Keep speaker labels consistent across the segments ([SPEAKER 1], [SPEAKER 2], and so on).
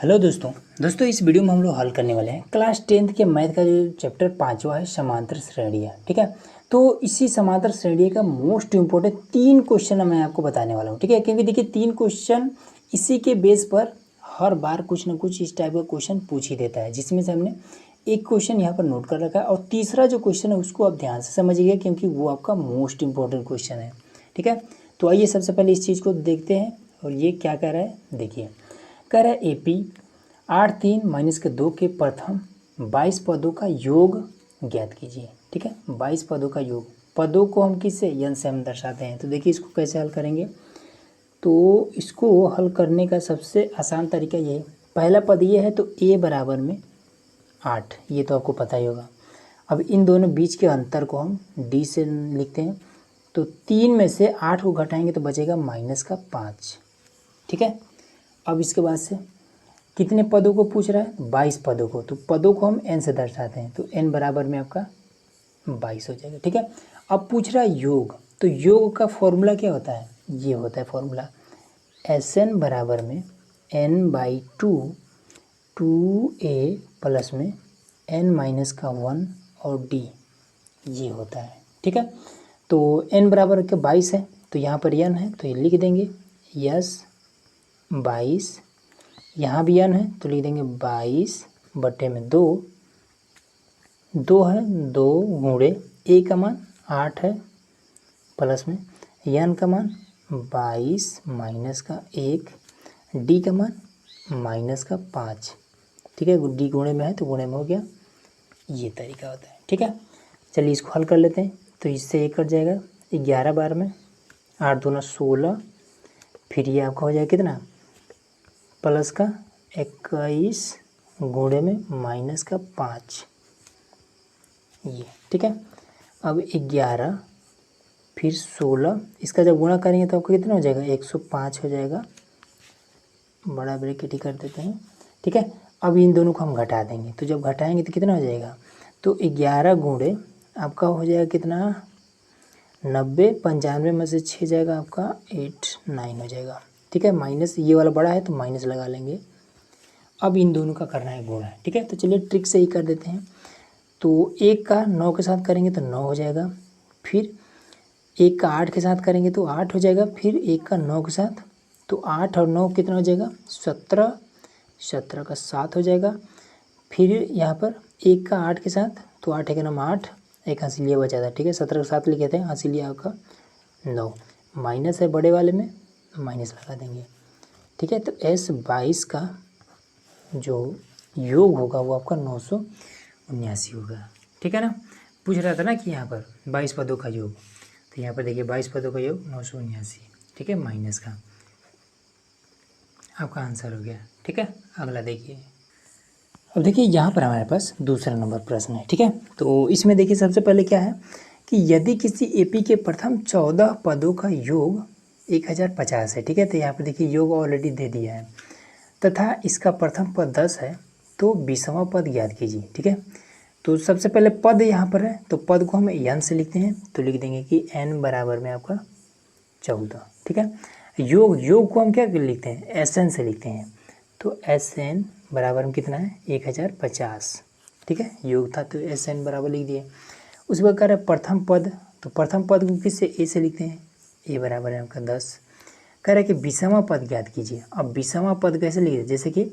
[SPEAKER 1] Hello दोस्तों इस video में हम लोग हल करने वाले हैं क्लास 10th के मैथ का जो चैप्टर 5वां है समांतर श्रेणियाँ। ठीक है, तो इसी समांतर श्रेणी का मोस्ट इम्पोर्टेंट 3 क्वेश्चन मैं आपको बताने वाला हूँ। ठीक है, क्योंकि देखिए 3 क्वेश्चन इसी के बेस पर हर बार कुछ ना कुछ इस टाइप का क्वेश्चन पूछ ही देता है, जिसमें से हमने एक क्वेश्चन यहाँ पर नोट कर रखा है और तीसरा जो क्वेश्चन है उसको आप ध्यान से समझिएगा क्योंकि वो आपका मोस्ट इम्पोर्टेंट क्वेश्चन है। ठीक है, तो आइए सबसे पहले इस चीज़ को देखते हैं और ये क्या कह रहा है। देखिए कह रहा है AP 8 3 - 2 के प्रथम 22 पदों का योग ज्ञात कीजिए। ठीक है, 22 पदों का योग, पदों को हम किससे यन से हम दर्शाते हैं। तो देखिए इसको कैसे हल करेंगे। तो इसको हल करने का सबसे आसान तरीका ये है, पहला पद ये है तो A बराबर में 8, ये तो आपको पता ही होगा। अब इन दोनों बीच के अंतर को हम D से लिखते हैं, तो 3 में से 8 को घटाएंगे तो बचेगा -5। ठीक है, अब इसके बाद से कितने पदों को पूछ रहा है, 22 पदों को, तो पदों को हम n से दर्शाते हैं, तो n बराबर में आपका 22 हो जाएगा। ठीक है, अब पूछ रहा है योग, तो योग का फॉर्मूला क्या होता है, ये होता है फॉर्मूला Sn बराबर में n/2 2a प्लस में n-1 और d, ये होता है। ठीक है, तो n बराबर के 22 है तो यहाँ पर n है तो ये लिख देंगे यस 22, यहाँ भी n है तो लिख देंगे 22/2, 2 है 2 गुणे a का मान 8 है प्लस में n का मान 22 माइनस का 1, d का मान -5। ठीक है, d गुणे में है तो गुणे में हो गया, ये तरीका होता है। ठीक है, चलिए इसको हल कर लेते हैं। तो इससे एक कट जाएगा 11 बार में 8 दूना 16, फिर ये आपका हो जाएगा कितना प्लस का 21 गुणे में -5, ये। ठीक है, अब 11 फिर 16, इसका जब गुणा करेंगे तो आपको कितना हो जाएगा 105 हो जाएगा, बड़ा ब्रैकेट ही कर देते हैं। ठीक है, अब इन दोनों को हम घटा देंगे, तो जब घटाएंगे तो कितना हो जाएगा, तो 11 गुणे आपका हो जाएगा कितना 90, 95 में से 6 जाएगा आपका 89 हो जाएगा। ठीक है, माइनस ये वाला बड़ा है तो माइनस लगा लेंगे। अब इन दोनों का करना है गुणा। ठीक है, तो चलिए ट्रिक से ही कर देते हैं। तो 1 का 9 के साथ करेंगे तो 9 हो जाएगा, फिर 1 का 8 के साथ करेंगे तो 8 हो जाएगा, फिर 1 का 9 के साथ, तो 8 और 9 कितना हो जाएगा 17, 17 का 7 हो जाएगा, फिर यहाँ पर 1 का 8 के साथ, तो 8 एक नाम 8, एक हंसिलिया बचा था। ठीक है, 17 का 7 लिखे थे, हंसिलिया आपका 9, माइनस है बड़े वाले में माइनस लगा देंगे। ठीक है, तो S22 का जो योग होगा वो आपका 979 होगा। ठीक है ना, पूछ रहा था ना कि यहाँ पर 22 पदों का योग, तो यहाँ पर देखिए 22 पदों का योग 979। ठीक है, माइनस का आपका आंसर हो गया। ठीक है, अगला देखिए। अब देखिए यहाँ पर हमारे पास दूसरा नंबर प्रश्न है। ठीक है, तो इसमें देखिए सबसे पहले क्या है कि यदि किसी AP के प्रथम 14 पदों का योग 1050 है। ठीक है, तो यहाँ पर देखिए योग ऑलरेडी दे दिया है, तथा इसका प्रथम पद 10 है, तो 20वां पद ज्ञात कीजिए। ठीक है, तो सबसे पहले पद यहाँ पर है तो पद को हम n से लिखते हैं, तो लिख देंगे कि n बराबर में आपका 14। ठीक है, योग को हम क्या लिखते हैं Sn से लिखते हैं, तो Sn बराबर में कितना है 1050। ठीक है, योग था तो Sn बराबर लिख दिए। उसके बाद कह रहा है प्रथम पद, तो प्रथम पद को किससे a से लिखते हैं, a बराबर है आपका 10। कह रहा है कि 20वां पद ज्ञात कीजिए। अब 20वां पद कैसे लिखते, जैसे कि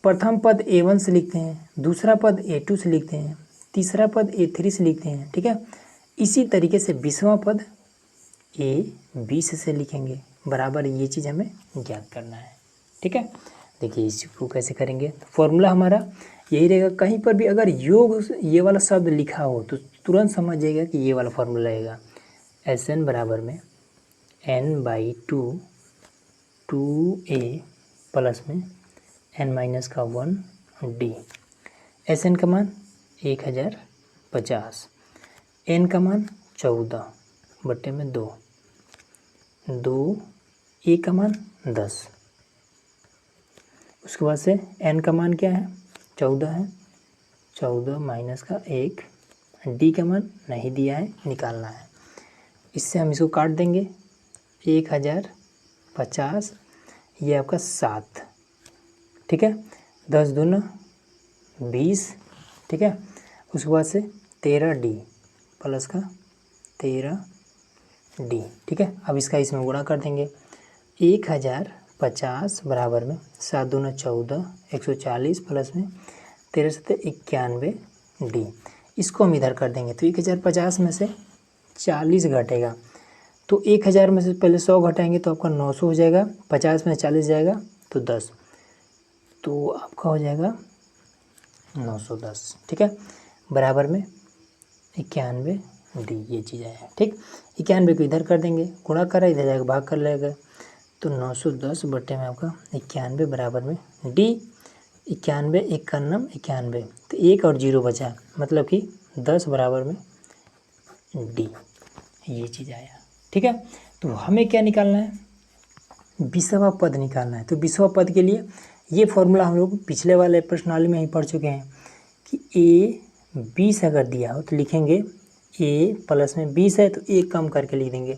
[SPEAKER 1] प्रथम पद A1 से लिखते हैं, दूसरा पद A2 से लिखते हैं, तीसरा पद A3 से लिखते हैं। ठीक है, इसी तरीके से 20वां पद A20 से लिखेंगे, बराबर ये चीज़ हमें ज्ञात करना है। ठीक है, देखिए इसको कैसे करेंगे, फॉर्मूला हमारा यही रहेगा। कहीं पर भी अगर योग ये वाला शब्द लिखा हो तो तुरंत समझ जाएगा कि ये वाला फॉर्मूला रहेगा Sn बराबर में n/2 2a प्लस में n-1 d। Sn का मान 1050, n का मान 14/2, 2 a का मान 10। उसके बाद से n का मान क्या है 14 है, 14 माइनस का 1, d का मान नहीं दिया है, निकालना है। इससे हम इसको काट देंगे 1050, ये आपका 7, ठीक है, 10 दूना 20, ठीक है। उसके बाद से 13D प्लस का 13D, ठीक है। अब इसका इसमें गुणा कर देंगे, 1050 बराबर में 7 दूना 14, 140 प्लस में 13 7 91D। इसको हम इधर कर देंगे तो 1050 में से 40 घटेगा, तो 1000 में से पहले 100 घटाएंगे तो आपका 900 हो जाएगा, 50 में 40 जाएगा तो 10, तो आपका हो जाएगा 910, ठीक है, बराबर में 91D। ये चीज़ है, ठीक। 91 को इधर कर देंगे, गुणा करा इधर जाएगा भाग कर लेगा, तो 910 बटे में आपका 91 बराबर में D। 91 91 91, तो 1 और 0 बचा, मतलब कि 10 बराबर में D। ये चीज़ आया, ठीक है। तो हमें क्या निकालना है, 20वां पद निकालना है। तो 20वां पद के लिए ये फॉर्मूला हम लोग पिछले वाले प्रश्नावली में ही पढ़ चुके हैं कि A 20 अगर दिया हो तो लिखेंगे A प्लस में 20 है तो 1 कम करके लिख देंगे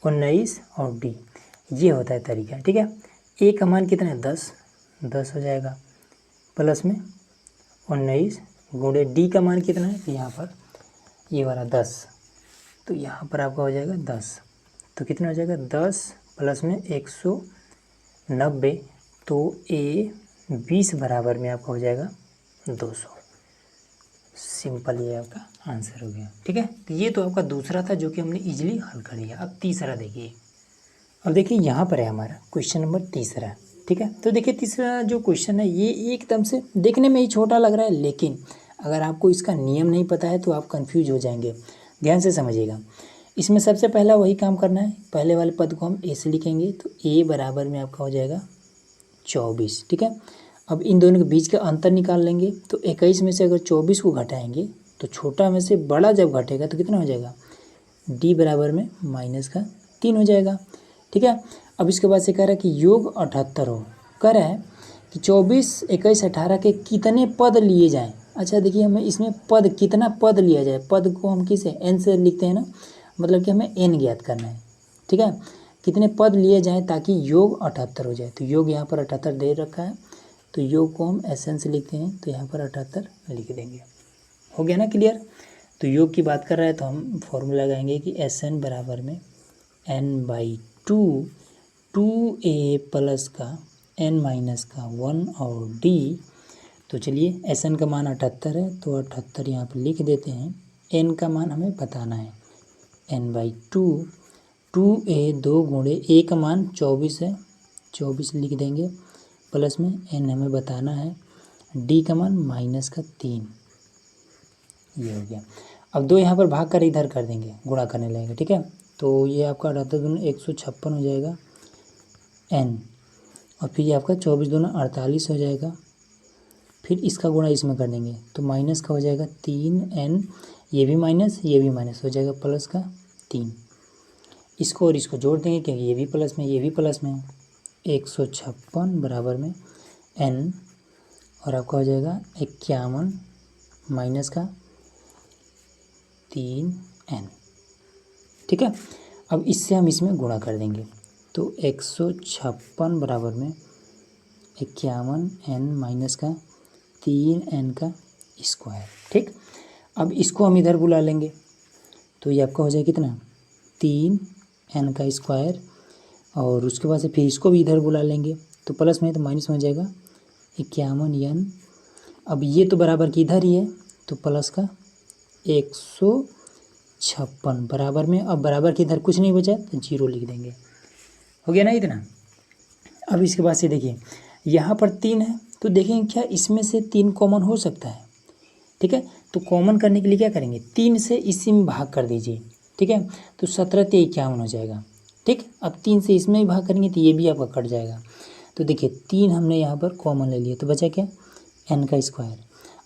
[SPEAKER 1] 19 और D। ये होता है तरीका, ठीक है। A का मान कितना है 10 हो जाएगा, प्लस में 19 गुणे D का मान कितना है, तो यहाँ पर ये वाला 10, तो यहाँ पर आपका हो जाएगा 10, तो कितना हो जाएगा 10 प्लस में 190, तो A 20 बराबर में आपका हो जाएगा 200। सिंपल, ये आपका आंसर हो गया, ठीक है। तो ये तो आपका दूसरा था जो कि हमने इजीली हल कर लिया। अब तीसरा देखिए, अब देखिए यहाँ पर है हमारा क्वेश्चन नंबर तीसरा, ठीक है। तो देखिए तीसरा जो क्वेश्चन है ये एकदम से देखने में ही छोटा लग रहा है, लेकिन अगर आपको इसका नियम नहीं पता है तो आप कंफ्यूज हो जाएंगे। ध्यान से समझिएगा। इसमें सबसे पहला वही काम करना है, पहले वाले पद को हम A से लिखेंगे, तो A बराबर में आपका हो जाएगा 24, ठीक है। अब इन दोनों के बीच का अंतर निकाल लेंगे, तो 21 में से अगर 24 को घटाएंगे तो छोटा में से बड़ा जब घटेगा तो कितना हो जाएगा, D बराबर में -3 हो जाएगा, ठीक है। अब इसके बाद से कह रहा है कि योग 78 हो, कह रहा है कि 24 21 18 के कितने पद लिए जाएं। अच्छा देखिए, हमें इसमें पद कितना पद लिया जाए, पद को हम किसे n से लिखते हैं ना, मतलब कि हमें n ज्ञात करना है, ठीक है। कितने पद लिए जाएं ताकि योग 78 हो जाए, तो योग यहाँ पर 78 दे रखा है, तो योग को हम SN से लिखते हैं, तो यहाँ पर 78 लिख देंगे। हो गया ना क्लियर। तो योग की बात कर रहा है तो हम फॉर्मूला लगाएंगे कि SN बराबर में n/2 2A प्लस का n-1 और D। तो चलिए SN का मान 78 है, तो 78 यहाँ पर लिख देते हैं। n का मान हमें बताना है, n/2 2A 2 गुणे A का मान 24 है, 24 लिख देंगे, प्लस में n हमें बताना है, D का मान -3। ये हो गया। अब 2 यहाँ पर भाग कर इधर कर देंगे, गुणा करने लगेंगे, ठीक है। तो ये आपका 78 दूना 156 हो जाएगा n, और फिर ये आपका 24 दूना 48 हो जाएगा, फिर इसका गुणा इसमें कर देंगे तो माइनस का हो जाएगा 3n, ये भी माइनस हो जाएगा प्लस का 3। इसको और इसको जोड़ देंगे क्योंकि ये भी प्लस में ये भी प्लस में, 156 बराबर में n, और आपका हो जाएगा 51 माइनस का 3n, ठीक है। अब इससे हम इसमें गुणा कर देंगे, तो 156 बराबर में 51n माइनस का 3n का स्क्वायर, ठीक। अब इसको हम इधर बुला लेंगे, तो ये आपका हो जाएगा कितना, 3n का स्क्वायर, और उसके बाद से फिर इसको भी इधर बुला लेंगे, तो प्लस में तो माइनस में हो जाएगा 51n। अब ये तो बराबर की इधर ही है, तो प्लस का 156 बराबर में, अब बराबर के इधर कुछ नहीं बचा तो 0 लिख देंगे। हो गया ना इतना। अब इसके बाद से देखिए यहाँ पर 3 है, तो देखेंगे क्या इसमें से 3 कॉमन हो सकता है, ठीक है। तो कॉमन करने के लिए क्या करेंगे, 3 से इसी में भाग कर दीजिए, ठीक है। तो 17 × 51 हो जाएगा, ठीक। अब 3 से इसमें ही भाग करेंगे तो ये भी आपका कट जाएगा। तो देखिए 3 हमने यहाँ पर कॉमन ले लिया, तो बचा क्या, n का स्क्वायर।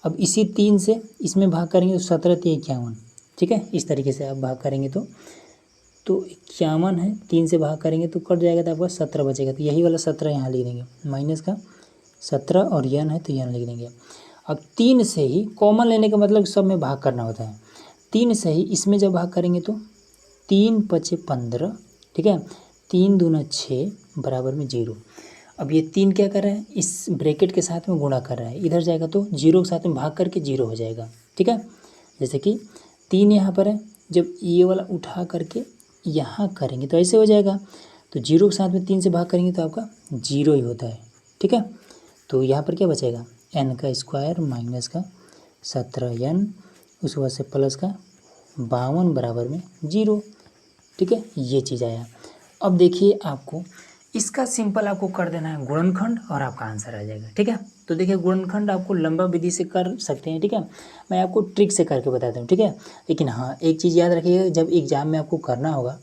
[SPEAKER 1] अब इसी 3 से इसमें भाग करेंगे तो 17 × 51, ठीक है। इस तरीके से आप भाग करेंगे तो 51 है, 3 से भाग करेंगे तो कट जाएगा, तो आपका 17 बचेगा, तो यही वाला 17 यहाँ लिख देंगे, माइनस का 17 और n है तो n लिख देंगे। अब 3 से ही कॉमन लेने का मतलब सब में भाग करना होता है, 3 से ही इसमें जब भाग करेंगे तो 3 × 5 = 15, ठीक है। 3 दूना 6 बराबर में 0। अब ये 3 क्या कर रहा है, इस ब्रैकेट के साथ में गुणा कर रहा है, इधर जाएगा तो 0 के साथ में भाग करके 0 हो जाएगा। ठीक है, जैसे कि 3 यहाँ पर है, जब ये वाला उठा करके यहाँ करेंगे तो ऐसे हो जाएगा, तो 0 के साथ में 3 से भाग करेंगे तो आपका 0 ही होता है। ठीक है, तो यहाँ पर क्या बचेगा, n का स्क्वायर माइनस का 17n, उसके बाद से प्लस का 52 बराबर में 0। ठीक है, ये चीज़ आया। अब देखिए आपको इसका सिंपल आपको कर देना है गुणनखंड और आपका आंसर आ जाएगा। ठीक है, तो देखिए गुणनखंड आपको लंबा विधि से कर सकते हैं। ठीक है, मैं आपको ट्रिक से करके बताता हूँ। ठीक है, लेकिन हाँ एक चीज़ याद रखिएगा, जब एग्जाम में आपको करना होगा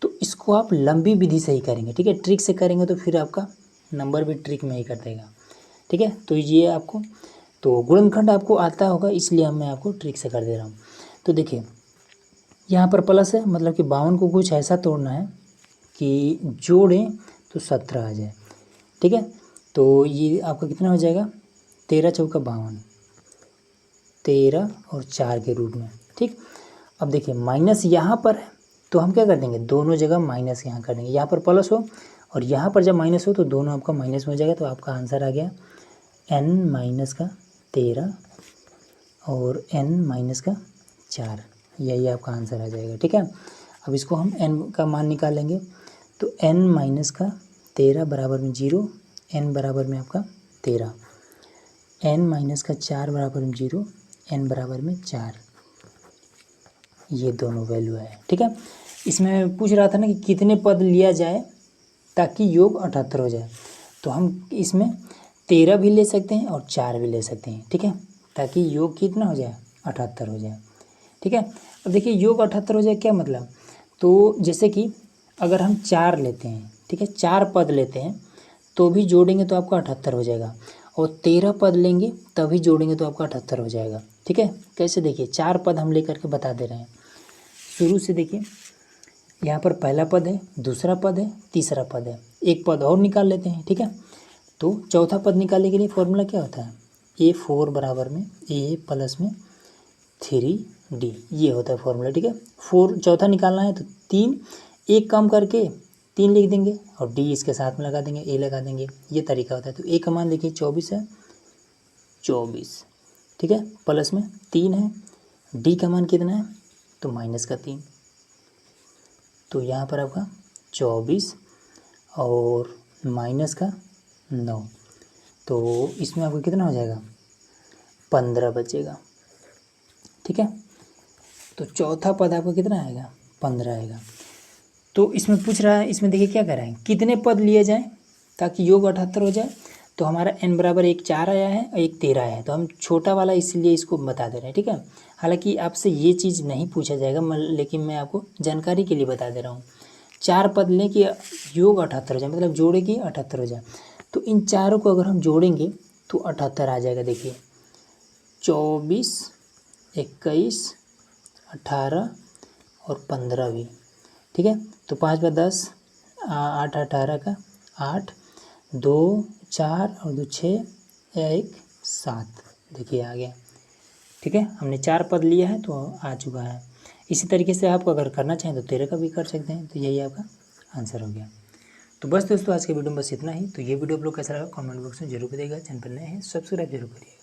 [SPEAKER 1] तो इसको आप लंबी विधि से ही करेंगे। ठीक है, ट्रिक से करेंगे तो फिर आपका नंबर भी ट्रिक में ही कर देगा। ठीक है, तो ये आपको तो गुणनखंड आपको आता होगा, इसलिए मैं आपको ट्रिक से कर दे रहा हूँ। तो देखिए यहाँ पर प्लस है, मतलब कि 52 को कुछ ऐसा तोड़ना है कि जोड़ें तो 17 आ जाए। ठीक है, तो ये आपका कितना हो जाएगा, 13 चौका 52, 13 और 4 के रूप में। ठीक, अब देखिए माइनस यहाँ पर है तो हम क्या कर देंगे, दोनों जगह माइनस यहाँ कर देंगे, यहाँ पर प्लस हो और यहाँ पर जब माइनस हो तो दोनों आपका माइनस में हो जाएगा। तो आपका आंसर आ गया n माइनस का 13 और n माइनस का 4, यही आपका आंसर आ जाएगा। ठीक है, अब इसको हम n का मान निकालेंगे तो n माइनस का 13 बराबर में 0, n बराबर में आपका 13, n माइनस का 4 बराबर में 0, n बराबर में 4, ये दोनों वैल्यू है। ठीक है, इसमें पूछ रहा था ना कि कितने पद लिया जाए ताकि योग 78 हो जाए, तो हम इसमें 13 भी ले सकते हैं और 4 भी ले सकते हैं। ठीक है, ताकि योग कितना हो जाए, 78 हो जाए। ठीक है, अब देखिए योग 78 हो जाए क्या मतलब, तो जैसे कि अगर हम 4 लेते हैं, ठीक है 4 पद लेते हैं तो भी जोड़ेंगे तो आपका 78 हो जाएगा, और 13 पद लेंगे तभी जोड़ेंगे तो आपका 78 हो जाएगा। ठीक है, कैसे, देखिए 4 पद हम लेकर के बता दे रहे हैं शुरू से। देखिए यहाँ पर पहला पद है, दूसरा पद है, तीसरा पद है, एक पद और निकाल लेते हैं। ठीक है, तो चौथा पद निकालने के लिए फॉर्मूला क्या होता है, A4 बराबर में A प्लस में 3D, ये होता है फॉर्मूला। ठीक है, 4 चौथा निकालना है तो 3, एक कम करके 3 लिख देंगे और D इसके साथ में लगा देंगे, A लगा देंगे, ये तरीका होता है। तो A का मान देखिए 24 है, 24। ठीक है, प्लस में 3 है, D का मान कितना है तो माइनस का 3, तो यहाँ पर आपका 24 और माइनस का 9, तो इसमें आपको कितना हो जाएगा, 15 बचेगा। ठीक है, तो चौथा पद आपका कितना आएगा, 15 आएगा। तो इसमें पूछ रहा है, इसमें देखिए क्या कर रहा है, कितने पद लिए जाएं ताकि योग 78 हो जाए, तो हमारा n बराबर 1 4 आया है और 1 13 आया है, तो हम छोटा वाला इसलिए इसको बता दे रहे हैं। ठीक है, हालांकि आपसे ये चीज़ नहीं पूछा जाएगा, लेकिन मैं आपको जानकारी के लिए बता दे रहा हूँ। 4 पद लें कि योग 78 हो जाए, मतलब जोड़े कि 78 हो जाए, तो इन चारों को अगर हम जोड़ेंगे तो 78 आ जाएगा। देखिए 24, 21, 18 और 15 भी। ठीक है, तो 5 बार 10, 8 18 का 8, 2 4 और 2 6, 1 7, देखिए आ गया। ठीक है, हमने 4 पद लिया है तो आ चुका है। इसी तरीके से आप अगर करना चाहें तो 13 का भी कर सकते हैं, तो यही आपका आंसर हो गया। तो बस दोस्तों आज के वीडियो में बस इतना ही। तो ये वीडियो आप लोग कैसा लगा कमेंट बॉक्स में जरूर बताइएगा, चैनल पर नए हैं सब्सक्राइब जरूर करिएगा।